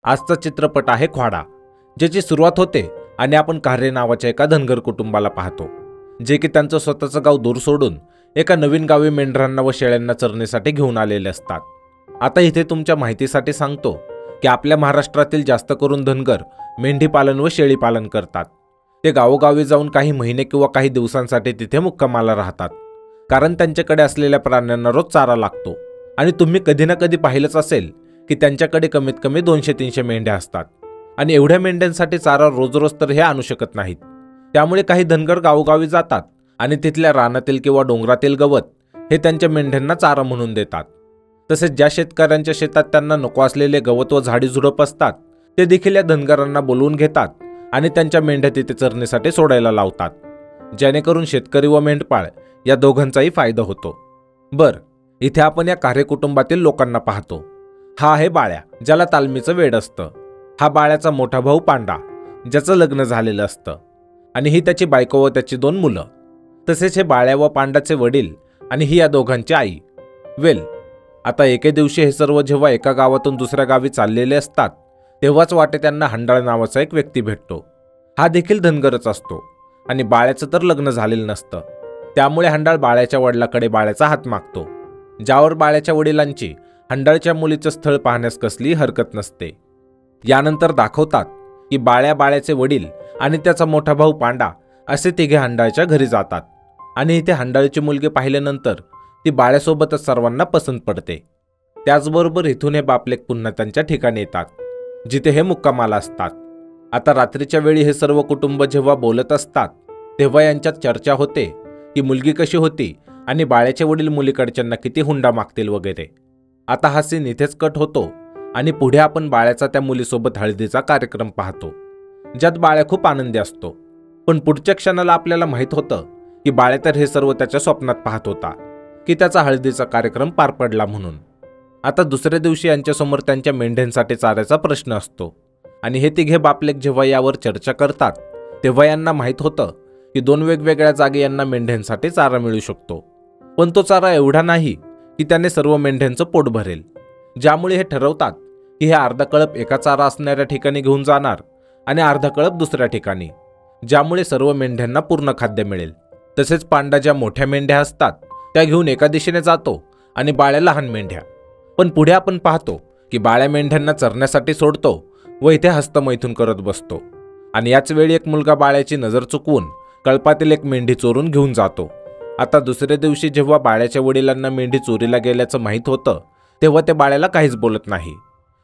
आजचा चित्रपट आहे ख्वाडा, ज्याची सुरुवात होते आणि आपण कार्रे नावाच्या एका धनगर कुटुंबाला पाहतो, जे की त्यांचं स्वतःचं गाव दूर सोडून एका नवीन गावी मेंढरांना व शेळ्यांना चरण्यासाठी घेऊन आलेले असतात. आता इथे तुमच्या माहितीसाठी सांगतो की आपल्या महाराष्ट्रातील जास्त करून धनगर मेंढी पालन व शेळी पालन करतात. ते गावोगावी जाऊन काही महिने किंवा काही दिवसांसाठी तिथे मुक्कामाला राहतात, कारण त्यांच्याकडे असलेल्या प्राण्यांना रोज चारा लागतो. आणि तुम्ही कधी ना कधी पाहिलंच असेल की त्यांच्याकडे कमीत कमी 200-300 मेंढ्या असतात आणि एवढ्या मेंढ्यांसाठी चारा रोज रोज तर हे आणू शकत नाहीत. त्यामुळे काही धनगर गावोगावी जातात आणि तिथल्या रानातील किंवा डोंगरातील गवत हे त्यांच्या मेंढ्यांना चारा म्हणून देतात. तसेच ज्या शेतकऱ्यांच्या शेतात त्यांना नको असलेले गवत व झाडी झुडप असतात ते देखील या धनगरांना बोलवून घेतात आणि त्यांच्या मेंढ्या तिथे चरण्यासाठी सोडायला लावतात, जेणेकरून शेतकरी व मेंढपाळ या दोघांचाही फायदा होतो. इथे आपण या कार्य कुटुंबातील लोकांना पाहतो. हा आहे बाळ्या, ज्याला तालमीचं वेड असतं. हा बाळ्याचा मोठा भाऊ पांडा, ज्याचं लग्न झालेलं असतं, आणि ही त्याची बायको व त्याची 2 मुलं. तसेच हे बाळ्या व पांडाचे वडील आणि ही या दोघांची आई. आता एके दिवशी हे सर्व जेव्हा एका गावातून दुसऱ्या गावी चाललेले असतात, तेव्हाच वाटे त्यांना हंडाळ नावाचा एक व्यक्ती भेटतो. हा देखील धनगरच असतो आणि बाळ्याचं तर लग्न झालेलं नसतं. त्यामुळे हंडाळ बाळ्याच्या वडिलाकडे बाळ्याचा हात मागतो, ज्यावर बाळ्याच्या वडिलांची हंडाळच्या मुलीचं स्थळ पाहण्यास कसलीही हरकत नसते. यानंतर दाखवतात की बाळ्याचे वडील आणि त्याचा मोठा भाऊ पांडा असे तिघे हंडाळच्या घरी जातात आणि इथे हंडाळची मुलगी पाहिल्यानंतर ती बाळ्यासोबतच सर्वांना पसंत पडते. त्याचबरोबर इथून हे बापलेक पुन्हा त्यांच्या ठिकाणी येतात, जिथे हे मुक्कामाला असतात. आता रात्रीच्या वेळी हे सर्व कुटुंब जेव्हा बोलत असतात तेव्हा यांच्यात चर्चा होते की मुलगी कशी होती आणि बाळ्याचे वडील मुलीकडच्यांना किती हुंडा मागतील वगैरे. आता हा सीन इथेच कट होतो आणि पुढे आपण बाळ्याचा त्या मुलीसोबत हळदीचा कार्यक्रम पाहतो, ज्यात बाळ्या खूप आनंदी असतो. पण पुढच्या क्षणाला आपल्याला माहीत होतं की बाळ्या तर हे सर्व त्याच्या स्वप्नात पाहत होता की त्याचा हळदीचा कार्यक्रम पार पडला म्हणून. आता दुसऱ्या दिवशी यांच्यासमोर त्यांच्या मेंढ्यांसाठी चाऱ्याचा प्रश्न असतो आणि हे तिघे बापलेक जेव्हा यावर चर्चा करतात तेव्हा यांना माहीत होतं की 2 वेगवेगळ्या जागी यांना मेंढ्यांसाठी चारा मिळू शकतो. पण तो चारा एवढा नाही की त्याने सर्व मेंढ्यांचं पोट भरेल, ज्यामुळे हे ठरवतात की हे अर्धा कळप एका चारा असणाऱ्या ठिकाणी घेऊन जाणार आणि अर्धा कळप दुसऱ्या ठिकाणी, ज्यामुळे सर्व मेंढ्यांना पूर्ण खाद्य मिळेल. तसेच पांडा ज्या मोठ्या मेंढ्या असतात त्या घेऊन एका दिशेने जातो आणि बाळ्या लहान मेंढ्या. पण पुढे आपण पाहतो की बाळ्या मेंढ्यांना चरण्यासाठी सोडतो व इथे हस्तमैथून करत बसतो आणि याच वेळी एक मुलगा बाळ्याची नजर चुकवून कळपातील एक मेंढी चोरून घेऊन जातो. आता दुसऱ्या दिवशी जेव्हा बाळ्याच्या वडिलांना मेंढी चोरीला गेल्याचं माहीत होतं तेव्हा ते बाळ्याला काहीच बोलत नाही,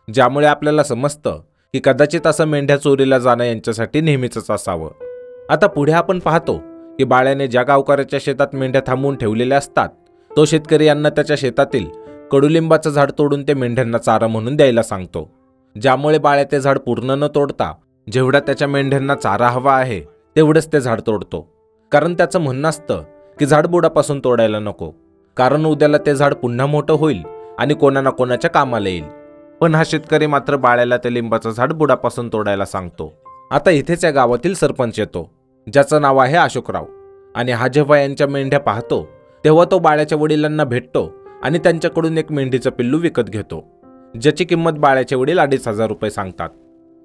ज्यामुळे आपल्याला समजतं की कदाचित असं मेंढ्या चोरीला जाणं यांच्यासाठी नेहमीच असावं. आता पुढे आपण पाहतो की बाळ्याने ज्या गावकऱ्याच्या शेतात मेंढ्या थांबवून ठेवलेल्या असतात तो शेतकरी यांना त्याच्या शेतातील कडुलिंबाचं झाड तोडून ते मेंढ्यांना चारा म्हणून द्यायला सांगतो, ज्यामुळे बाळ्या ते झाड पूर्ण न तोडता जेवढा त्याच्या मेंढ्यांना चारा हवा आहे तेवढंच ते झाड तोडतो. कारण त्याचं म्हणणं असतं की झाड बुडापासून तोडायला नको, कारण उद्याला ते झाड पुन्हा मोठं होईल आणि कोणा ना कोणाच्या कामाला येईल. पण हा शेतकरी मात्र बाळ्याला ते लिंबाचं झाड बुडापासून तोडायला सांगतो. आता इथेच या गावातील सरपंच येतो, ज्याचं नाव आहे अशोकराव, आणि हा जेव्हा यांच्या मेंढ्या पाहतो तेव्हा तो बाळ्याच्या वडिलांना भेटतो आणि त्यांच्याकडून एक मेंढीचं पिल्लू विकत घेतो, ज्याची किंमत बाळ्याचे वडील 2,500 रुपये सांगतात.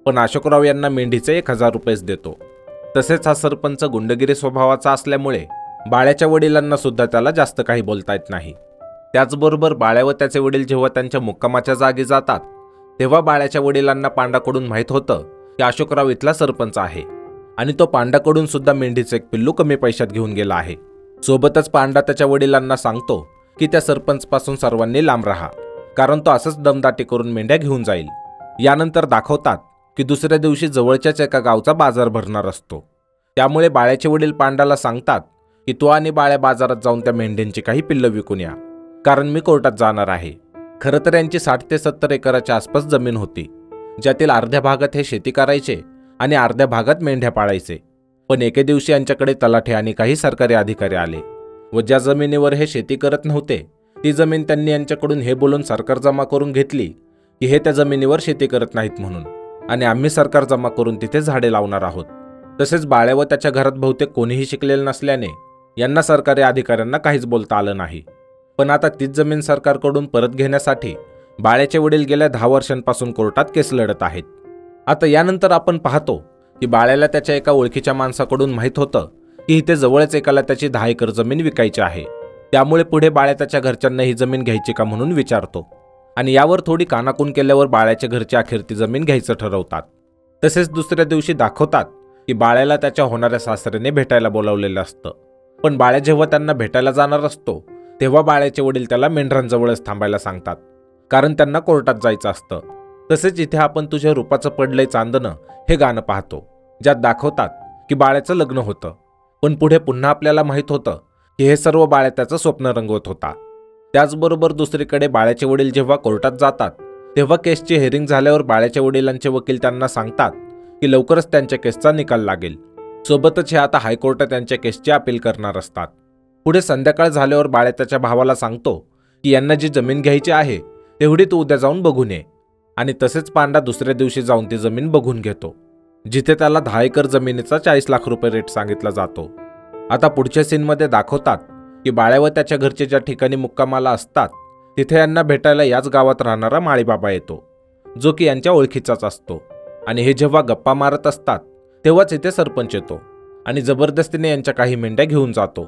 पण अशोकराव यांना मेंढीचे 1,000 रुपयेच देतो. तसेच हा सरपंच गुंडगिरी स्वभावाचा असल्यामुळे बाळ्याच्या वडिलांना सुद्धा त्याला जास्त काही बोलता येत नाही. त्याचबरोबर बाळ्या व त्याचे वडील जेव्हा त्यांच्या मुक्कामाच्या जागी जातात तेव्हा बाळ्याच्या वडिलांना पांडाकडून माहीत होतं की अशोकराव इथला सरपंच आहे आणि तो पांडाकडून सुद्धा मेंढीचे एक पिल्लू कमी पैशात घेऊन गेला आहे. सोबतच पांडा त्याच्या वडिलांना सांगतो की त्या सरपंचपासून सर्वांनी लांब राहा, कारण तो असंच दमदाटी करून मेंढ्या घेऊन जाईल. यानंतर दाखवतात की दुसऱ्या दिवशी जवळच्याच एका गावचा बाजार भरणार असतो. त्यामुळे बाळ्याचे वडील पांडाला सांगतात की तू आणि बाळ्या बाजारात जाऊन त्या मेंढ्यांची काही पिल्लं विकून या, कारण मी कोर्टात जाणार आहे. खरं तर यांची 60 ते 70 एकराच्या आसपास जमीन होती, ज्यातील अर्ध्या भागात हे शेती करायचे आणि अर्ध्या भागात मेंढ्या पाळायचे. पण एके दिवशी यांच्याकडे तलाठी आणि काही सरकारी अधिकारी आले व ज्या जमिनीवर हे शेती करत नव्हते ती जमीन त्यांनी यांच्याकडून हे बोलून सरकार जमा करून घेतली की हे त्या जमिनीवर शेती करत नाहीत म्हणून, आणि आम्ही सरकार जमा करून तिथे झाडे लावणार आहोत. तसेच बाळ्या व त्याच्या घरात बहुतेक कोणीही शिकलेलं नसल्याने यांना सरकारी अधिकाऱ्यांना काहीच बोलता आलं नाही. पण आता तीच जमीन सरकारकडून परत घेण्यासाठी बाळ्याचे वडील गेल्या 10 वर्षांपासून कोर्टात केस लढत आहेत. आता यानंतर आपण पाहतो की बाळ्याला त्याच्या एका ओळखीच्या माणसाकडून माहीत होतं की इथे जवळच एकाला त्याची 10 एकर जमीन विकायची आहे. त्यामुळे पुढे बाळ्या त्याच्या घरच्यांना ही जमीन घ्यायची का म्हणून विचारतो आणि यावर थोडी कानाकून केल्यावर बाळ्याच्या घरचे अखेर ती जमीन घ्यायचं ठरवतात. तसेच दुसऱ्या दिवशी दाखवतात की बाळ्याला त्याच्या होणाऱ्या सासऱ्याने भेटायला बोलावलेलं असतं. पण बाळ्या जेव्हा त्यांना भेटायला जाणार असतो तेव्हा बाळ्याचे वडील त्याला मेंढरांजवळच थांबायला सांगतात, कारण त्यांना कोर्टात जायचं असतं. तसेच इथे आपण तुझ्या रूपाचं पडलंय चांदणं हे गाणं पाहतो, ज्यात दाखवतात की बाळ्याचं लग्न होतं. पण पुढे पुन्हा आपल्याला माहीत होतं की हे सर्व बाळ्या त्याचं स्वप्न रंगवत होता. त्याचबरोबर दुसरीकडे बाळ्याचे वडील जेव्हा कोर्टात जातात तेव्हा केसची हेअरिंग झाल्यावर बाळ्याच्या वडिलांचे वकील त्यांना सांगतात की लवकरच त्यांच्या केसचा निकाल लागेल. सोबतच हे आता हायकोर्टात त्यांच्या केसची अपील करणार असतात. पुढे संध्याकाळ झाल्यावर बाळ्या त्याच्या भावाला सांगतो की यांना जी जमीन घ्यायची आहे तेवढी तू उद्या जाऊन बघून ये. आणि तसेच पांडा दुसऱ्या दिवशी जाऊन ती जमीन बघून घेतो, जिथे त्याला 10 एकर जमिनीचा 40 लाख रुपये रेट सांगितला जातो. आता पुढच्या सीनमध्ये दाखवतात की बाळ्या व त्याच्या घरचे ज्या ठिकाणी मुक्कामाला असतात तिथे यांना भेटायला याच गावात राहणारा माळीबाबा येतो, जो की यांच्या ओळखीचाच असतो. आणि हे जेव्हा गप्पा मारत असतात तेव्हाच इथे सरपंच येतो आणि जबरदस्तीने यांच्या काही मेंढ्या घेऊन जातो.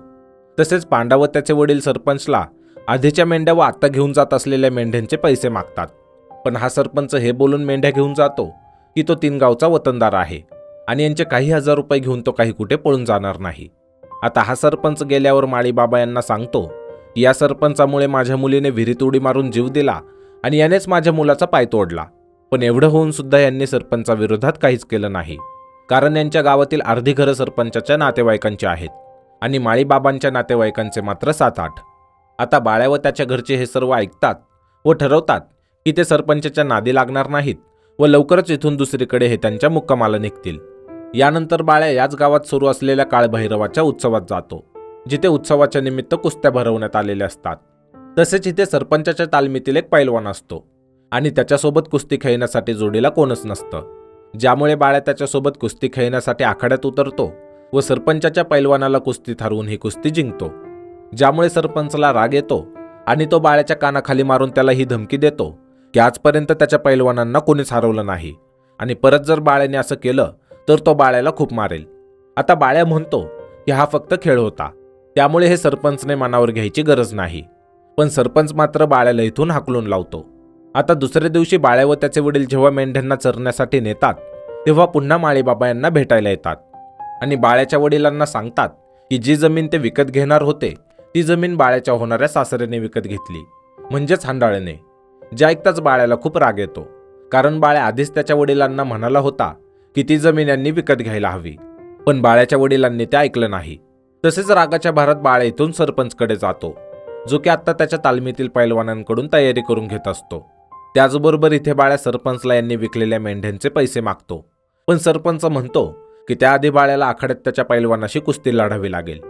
तसेच पांडा व त्याचे वडील सरपंचला आधीच्या मेंढ्या व आता घेऊन जात असलेल्या मेंढ्यांचे पैसे मागतात. पण हा सरपंच हे बोलून मेंढ्या घेऊन जातो की तो 3 गावचा वतनदार आहे आणि यांचे काही हजार रुपये घेऊन तो काही कुठे पळून जाणार नाही. आता हा सरपंच गेल्यावर माळीबाबा यांना सांगतो की या सरपंचामुळे माझ्या मुलीने विहिरीत उडी मारून जीव दिला आणि यानेच माझ्या मुलाचा पाय तोडला. पण एवढं होऊन सुद्धा यांनी सरपंचाविरोधात काहीच केलं नाही, कारण यांच्या गावातील अर्धी घरं सरपंचाच्या नातेवाईकांची आहेत आणि माळीबाबांच्या नातेवाईकांचे मात्र 7-8. आता बाळ्या व त्याच्या घरचे हे सर्व ऐकतात व ठरवतात की ते सरपंचाच्या नादी लागणार नाहीत व लवकरच इथून दुसरीकडे हे त्यांच्या मुक्कामाला निघतील. यानंतर बाळ्या याच गावात सुरू असलेल्या काळभैरवाच्या उत्सवात जातो, जिथे उत्सवाच्या निमित्त कुस्त्या भरवण्यात आलेल्या असतात. तसेच इथे सरपंचाच्या तालमीतील एक पैलवान असतो आणि त्याच्यासोबत कुस्ती खेळण्यासाठी जोडीला कोणच नसतं, ज्यामुळे बाळ्या त्याच्यासोबत कुस्ती खेळण्यासाठी आखाड्यात उतरतो व सरपंचाच्या पैलवानाला कुस्तीत हरवून ही कुस्ती जिंकतो. ज्यामुळे सरपंचला राग येतो आणि तो बाळ्याच्या कानाखाली मारून त्याला ही धमकी देतो की आजपर्यंत त्याच्या पैलवानांना कोणीच हरवलं नाही आणि परत जर बाळ्याने असं केलं तर तो बाळ्याला खूप मारेल. आता बाळ्या म्हणतो की हा फक्त खेळ होता, त्यामुळे हे सरपंचने मनावर घ्यायची गरज नाही. पण सरपंच मात्र बाळ्याला इथून हाकलून लावतो. आता दुसऱ्या दिवशी बाळ्या व त्याचे वडील जेव्हा मेंढ्यांना चरण्यासाठी नेतात तेव्हा पुन्हा माळीबाबा यांना भेटायला येतात आणि बाळ्याच्या वडिलांना सांगतात की जी जमीन ते विकत घेणार होते ती जमीन बाळ्याच्या होणाऱ्या सासऱ्याने विकत घेतली, म्हणजेच हांडाळने. जे ऐकताच बाळ्याला खूप राग येतो, कारण बाळ्या आधीच त्याच्या वडिलांना म्हणाला होता की ती जमीन यांनी विकत घ्यायला हवी. पण बाळ्याच्या वडिलांनी ते ऐकलं नाही. तसेच रागाच्या भारत बाळ्या इथून सरपंचकडे जातो, जो की आत्ता त्याच्या तालमीतील पैलवानांकडून तयारी करून घेत असतो. त्याचबरोबर इथे बाळ्या सरपंचला यांनी विकलेल्या मेंढ्यांचे पैसे मागतो. पण सरपंच म्हणतो की त्याआधी बाळ्याला आखाड्यात त्याच्या पैलवानाशी कुस्ती लढावी लागेल.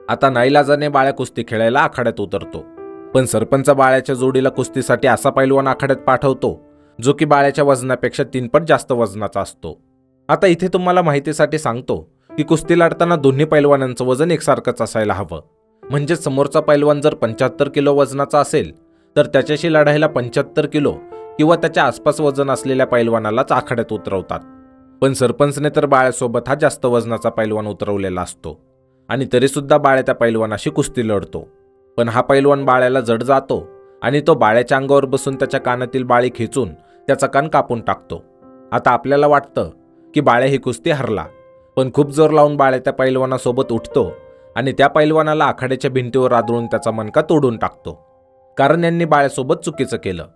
आता नाईलाजाने बाळ्या कुस्ती खेळायला आखाड्यात उतरतो. पण सरपंच बाळ्याच्या जोडीला कुस्तीसाठी असा पैलवान आखाड्यात पाठवतो जो की बाळ्याच्या वजनापेक्षा 3 पट जास्त वजनाचा असतो. आता इथे तुम्हाला माहितीसाठी सांगतो की कुस्ती लढताना दोन्ही पैलवानांचं वजन एकसारखंच असायला हवं. म्हणजे समोरचा पैलवान जर 75 किलो वजनाचा असेल तर त्याच्याशी लढायला 75 किलो किंवा त्याच्या आसपास वजन असलेल्या पैलवानालाच आखाड्यात उतरवतात. पण सरपंचने तर बाळ्यासोबत हा जास्त वजनाचा पैलवान उतरवलेला असतो आणि तरीसुद्धा बाळ्या त्या पैलवानाशी कुस्ती लढतो. पण हा पैलवान बाळ्याला जड जातो आणि तो बाळ्याच्या अंगावर बसून त्याच्या कानातील बाळी खेचून त्याचा कान कापून टाकतो. आता आपल्याला वाटतं की बाळ्या ही कुस्ती हरला, पण खूप जोर लावून बाळ्या त्या पैलवानासोबत उठतो आणि त्या पैलवानाला आखाड्याच्या भिंतीवर आदळून त्याचा मणका तोडून टाकतो, कारण यांनी बाळ्यासोबत चुकीचं केलं.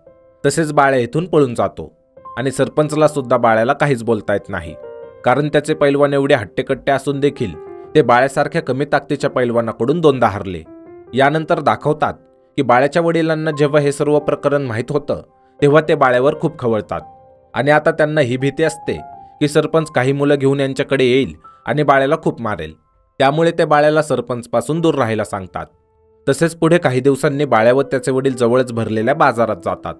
तसेच बाळ्या इथून पळून जातो आणि सरपंचला सुद्धा बाळ्याला काहीच बोलता येत नाही, कारण त्याचे पैलवान एवढे हट्टेकट्टे असून देखील ते बाळ्यासारख्या कमी ताकदीच्या पैलवानाकडून 2दा हरले. यानंतर दाखवतात की बाळ्याच्या वडिलांना जेव्हा हे सर्व प्रकरण माहीत होतं तेव्हा ते बाळ्यावर खूप खवळतात आणि आता त्यांना ही भीती असते की सरपंच काही मुलं घेऊन यांच्याकडे येईल आणि बाळ्याला खूप मारेल. त्यामुळे ते बाळ्याला सरपंचपासून दूर राहायला सांगतात. तसेच पुढे काही दिवसांनी बाळ्या व त्याचे वडील जवळच भरलेल्या बाजारात जातात,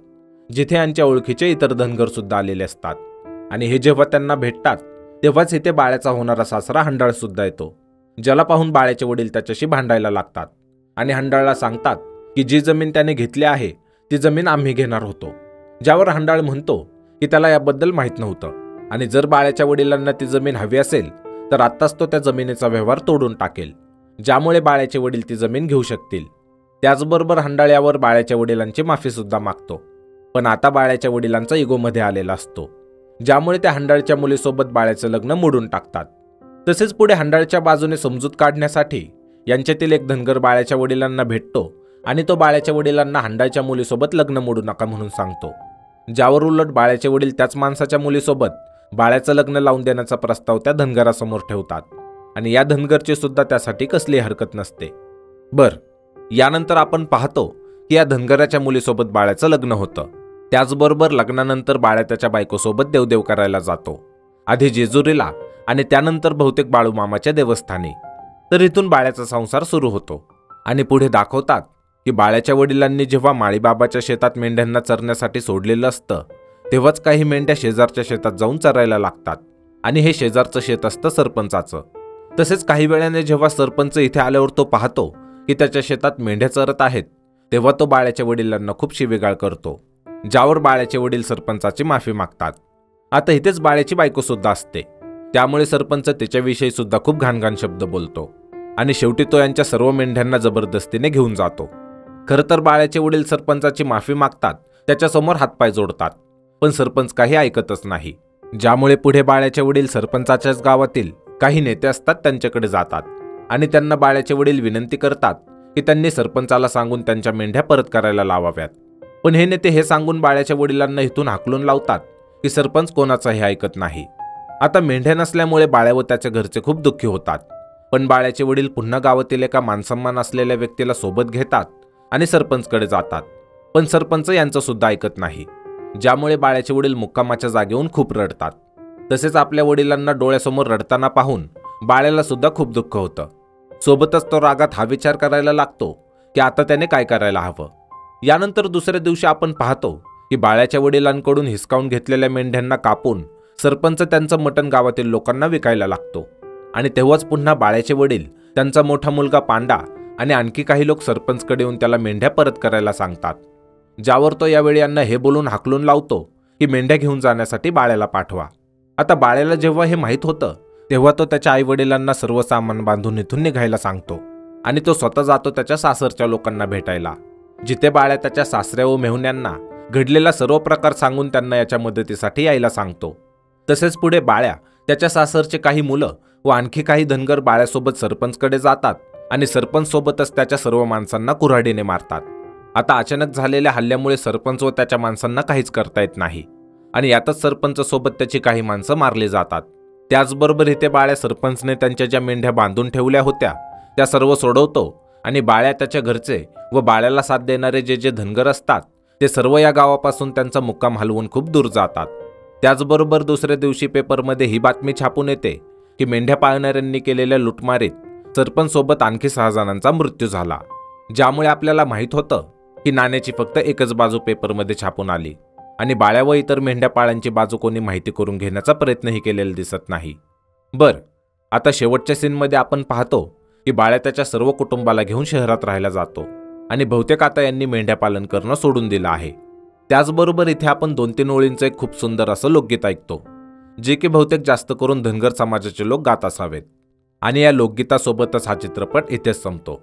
जिथे यांच्या ओळखीचे इतर धनगर सुद्धा आलेले असतात. आणि हे जेव्हा त्यांना भेटतात तेव्हाच इथे बाळ्याचा होणारा सासरा हंडाळ सुद्धा येतो, ज्याला पाहून बाळ्याचे वडील त्याच्याशी भांडायला लागतात आणि हंडाळला सांगतात की जी जमीन त्याने घेतली आहे ती जमीन आम्ही घेणार होतो ज्यावर हंडाळ म्हणतो की त्याला याबद्दल माहीत नव्हतं आणि जर बाळ्याच्या वडिलांना ती जमीन हवी असेल तर आत्ताच तो त्या जमिनीचा व्यवहार तोडून टाकेल, ज्यामुळे बाळ्याचे वडील ती जमीन घेऊ शकतील. त्याचबरोबर हंडाळ यावर बाळ्याच्या वडिलांची माफीसुद्धा मागतो. पण आता बाळ्याच्या वडिलांचा इगोमध्ये आलेला असतो, ज्यामुळे त्या हंडाळच्या मुलीसोबत बाळ्याचं लग्न मोडून टाकतात. तसेच पुढे हंडाळच्या बाजूने समजूत काढण्यासाठी यांच्यातील एक धनगर बाळ्याच्या वडिलांना भेटतो आणि तो बाळ्याच्या वडिलांना हंडाळच्या मुलीसोबत लग्न मोडू नका म्हणून सांगतो. ज्यावर उलट बाळ्याचे वडील त्याच माणसाच्या मुलीसोबत बाळ्याचं लग्न लावून देण्याचा प्रस्ताव त्या धनगरासमोर ठेवतात आणि या धनगरची सुद्धा त्यासाठी कसली हरकत नसते. यानंतर आपण पाहतो की या धनगराच्या मुलीसोबत बाळ्याचं लग्न होतं. त्याचबरोबर लग्नानंतर बाळ्या त्याच्या बायकोसोबत देवदेव करायला जातो, आधी जेजुरीला आणि त्यानंतर बहुतेक बाळूमामाच्या देवस्थानी. तर इथून बाळ्याचा संसार सुरू होतो आणि पुढे दाखवतात की बाळ्याच्या वडिलांनी जेव्हा माळीबाबाच्या शेतात मेंढ्यांना चरण्यासाठी सोडलेलं असतं तेव्हाच काही मेंढ्या शेजारच्या शेतात जाऊन चरायला लागतात आणि हे शेजारचं शेत असतं सरपंचाचं. तसेच काही वेळाने जेव्हा सरपंच इथे आल्यावर तो पाहतो की त्याच्या शेतात मेंढ्या चरत आहेत तेव्हा तो बाळ्याच्या वडिलांना खूप शिवीगाळ करतो, ज्यावर बाळ्याचे वडील सरपंचाची माफी मागतात. आता इथेच बाळ्याची बायको सुद्धा असते, त्यामुळे सरपंच तिच्याविषयी सुद्धा खूप घाणघाण शब्द बोलतो आणि शेवटी तो यांच्या सर्व मेंढ्यांना जबरदस्तीने घेऊन जातो. खरं तर बाळ्याचे वडील सरपंचाची माफी मागतात, त्याच्यासमोर हातपाय जोडतात, पण सरपंच काही ऐकतच नाही, ज्यामुळे पुढे बाळ्याचे वडील सरपंचाच्याच गावातील काही नेते असतात त्यांच्याकडे जातात आणि त्यांना बाळ्याचे वडील विनंती करतात की त्यांनी सरपंचाला सांगून त्यांच्या मेंढ्या परत करायला लावाव्यात. पण हे नेते हे सांगून बाळ्याच्या वडिलांना इथून हाकलून लावतात की सरपंच कोणाचाही ऐकत नाही. आता मेंढ्या नसल्यामुळे बाळ्या व त्याच्या घरचे खूप दुःखी होतात, पण बाळ्याचे वडील पुन्हा गावातील एका मानसन्मान असलेल्या व्यक्तीला सोबत घेतात आणि सरपंचकडे जातात. पण सरपंच यांचं सुद्धा ऐकत नाही, ज्यामुळे बाळ्याचे वडील मुक्कामाच्या जागेहून खूप रडतात. तसेच आपल्या वडिलांना डोळ्यासमोर रडताना पाहून बाळ्याला सुद्धा खूप दुःख होतं. सोबतच तो रागात हा विचार करायला लागतो की आता त्याने काय करायला हवं. यानंतर दुसऱ्या दिवशी आपण पाहतो की बाळ्याच्या वडिलांकडून हिसकावून घेतलेल्या मेंढ्यांना कापून सरपंच त्यांचं मटण गावातील लोकांना विकायला लागतो आणि तेव्हाच पुन्हा बाळ्याचे वडील, त्यांचा मोठा मुलगा पांडा आणि आणखी काही लोक सरपंचकडे येऊन त्याला मेंढ्या परत करायला सांगतात, ज्यावर तो यावेळी यांना हे बोलून हाकलून लावतो की मेंढ्या घेऊन जाण्यासाठी बाळ्याला पाठवा. आता बाळ्याला जेव्हा हे माहीत होतं तेव्हा तो त्याच्या आई वडिलांना सर्व सामान बांधून इथून निघायला सांगतो आणि तो स्वतः जातो त्याच्या सासरच्या लोकांना भेटायला, जिथे बाळ्या त्याच्या सासऱ्या व मेहुण्यांना घडलेला सर्व प्रकार सांगून त्यांना याच्या मदतीसाठी यायला सांगतो. तसेच पुढे बाळ्या, त्याच्या सासरचे काही मुलं व आणखी काही धनगर बाळ्यासोबत सरपंचकडे जातात आणि सरपंच सोबतच त्याच्या सर्व माणसांना कुऱ्हाडीने मारतात. आता अचानक झालेल्या हल्ल्यामुळे सरपंच व त्याच्या माणसांना काहीच करता येत नाही आणि यातच सरपंच सोबत त्याची काही माणसं मारली जातात. त्याचबरोबर इथे बाळ्या सरपंचने त्यांच्या ज्या मेंढ्या बांधून ठेवल्या होत्या त्या सर्व सोडवतो आणि बाळ्या, त्याच्या घरचे व बाळ्याला साथ देणारे जे धनगर असतात ते सर्व या गावापासून त्यांचा मुक्काम हलवून खूप दूर जातात. त्याचबरोबर दुसऱ्या दिवशी पेपरमध्ये ही बातमी छापून येते की मेंढ्या पाळणाऱ्यांनी केलेल्या लुटमारीत सरपंच सोबत आणखी 6 जणांचा मृत्यू झाला, ज्यामुळे आपल्याला माहीत होतं की नाण्याची फक्त एकच बाजू पेपरमध्ये छापून आली आणि बाळ्या व इतर मेंढ्या पाळांची बाजू कोणी माहिती करून घेण्याचा प्रयत्नही केलेला दिसत नाही. आता शेवटच्या सीनमध्ये आपण पाहतो की बाळ्या त्याच्या सर्व कुटुंबाला घेऊन शहरात राहायला जातो आणि बहुतेक आता यांनी मेंढ्या पालन करणं सोडून दिलं आहे. त्याचबरोबर इथे आपण 2-3 ओळींचं एक खूप सुंदर असं लोकगीत ऐकतो, जे की बहुतेक जास्त करून धनगर समाजाचे लोक गात असावेत आणि या लोकगीतासोबतच हा चित्रपट इथेच संपतो.